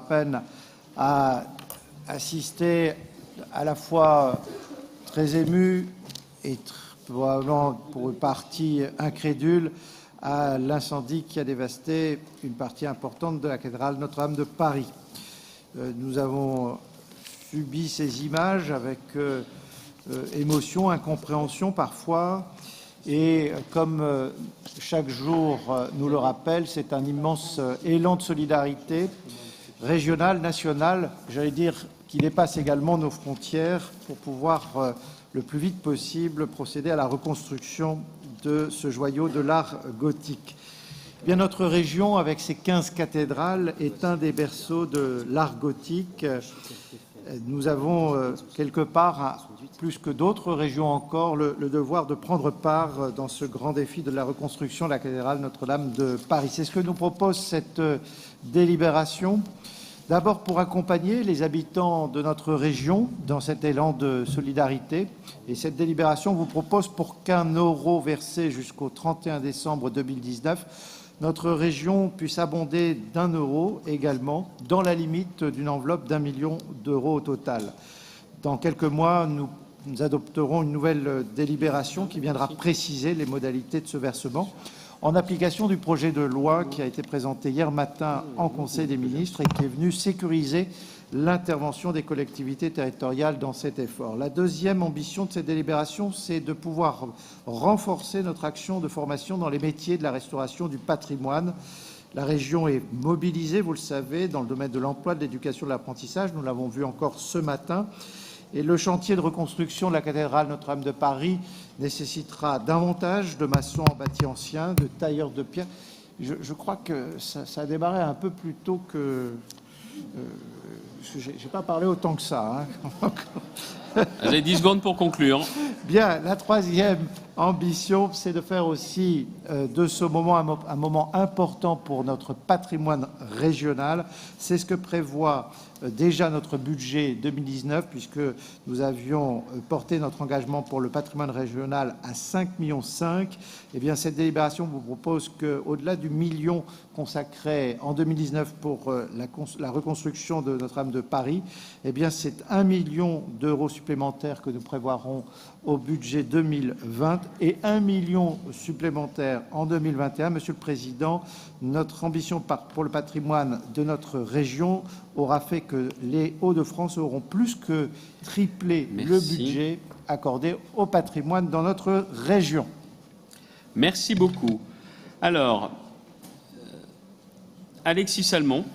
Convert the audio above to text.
peine à assister à la fois très ému et probablement pour une partie incrédule à l'incendie qui a dévasté une partie importante de la cathédrale Notre-Dame de Paris. Nous avons subi ces images avec émotion, incompréhension parfois, et comme chaque jour nous le rappelle, c'est un immense élan de solidarité régionale, nationale, j'allais dire, qui dépasse également nos frontières pour pouvoir le plus vite possible procéder à la reconstruction de ce joyau de l'art gothique. Bien, notre région, avec ses 15 cathédrales, est un des berceaux de l'art gothique. Nous avons quelque part, plus que d'autres régions encore, le devoir de prendre part dans ce grand défi de la reconstruction de la cathédrale Notre-Dame de Paris. C'est ce que nous propose cette délibération. D'abord pour accompagner les habitants de notre région dans cet élan de solidarité. Et cette délibération vous propose pour qu'1 euro versé jusqu'au 31 décembre 2019, notre région puisse abonder d'1 euro également, dans la limite d'une enveloppe d'1 million d'euros au total. Dans quelques mois, nous adopterons une nouvelle délibération qui viendra préciser les modalités de ce versement, en application du projet de loi qui a été présenté hier matin en Conseil des ministres et qui est venu sécuriser l'intervention des collectivités territoriales dans cet effort. La deuxième ambition de cette délibération, c'est de pouvoir renforcer notre action de formation dans les métiers de la restauration du patrimoine. La région est mobilisée, vous le savez, dans le domaine de l'emploi, de l'éducation, de l'apprentissage. Nous l'avons vu encore ce matin. Et le chantier de reconstruction de la cathédrale Notre-Dame de Paris nécessitera davantage de maçons en bâti ancien, de tailleurs de pierre. Je crois que ça a démarré un peu plus tôt que... je n'ai pas parlé autant que ça. Hein. Vous avez 10 secondes pour conclure. Bien, la troisième ambition, c'est de faire aussi de ce moment un moment important pour notre patrimoine régional. C'est ce que prévoit déjà notre budget 2019, puisque nous avions porté notre engagement pour le patrimoine régional à 5,5 millions. Eh bien, cette délibération vous propose qu'au-delà du million consacré en 2019 pour la reconstruction de Notre-Dame de Paris, eh bien, c'est 1 million d'euros supplémentaires que nous prévoirons au budget 2020 et 1 million supplémentaire en 2021. Monsieur le Président, notre ambition pour le patrimoine de notre région aura fait que les Hauts-de-France auront plus que triplé le budget accordé au patrimoine dans notre région. Merci beaucoup. Alors, Alexis Salmon.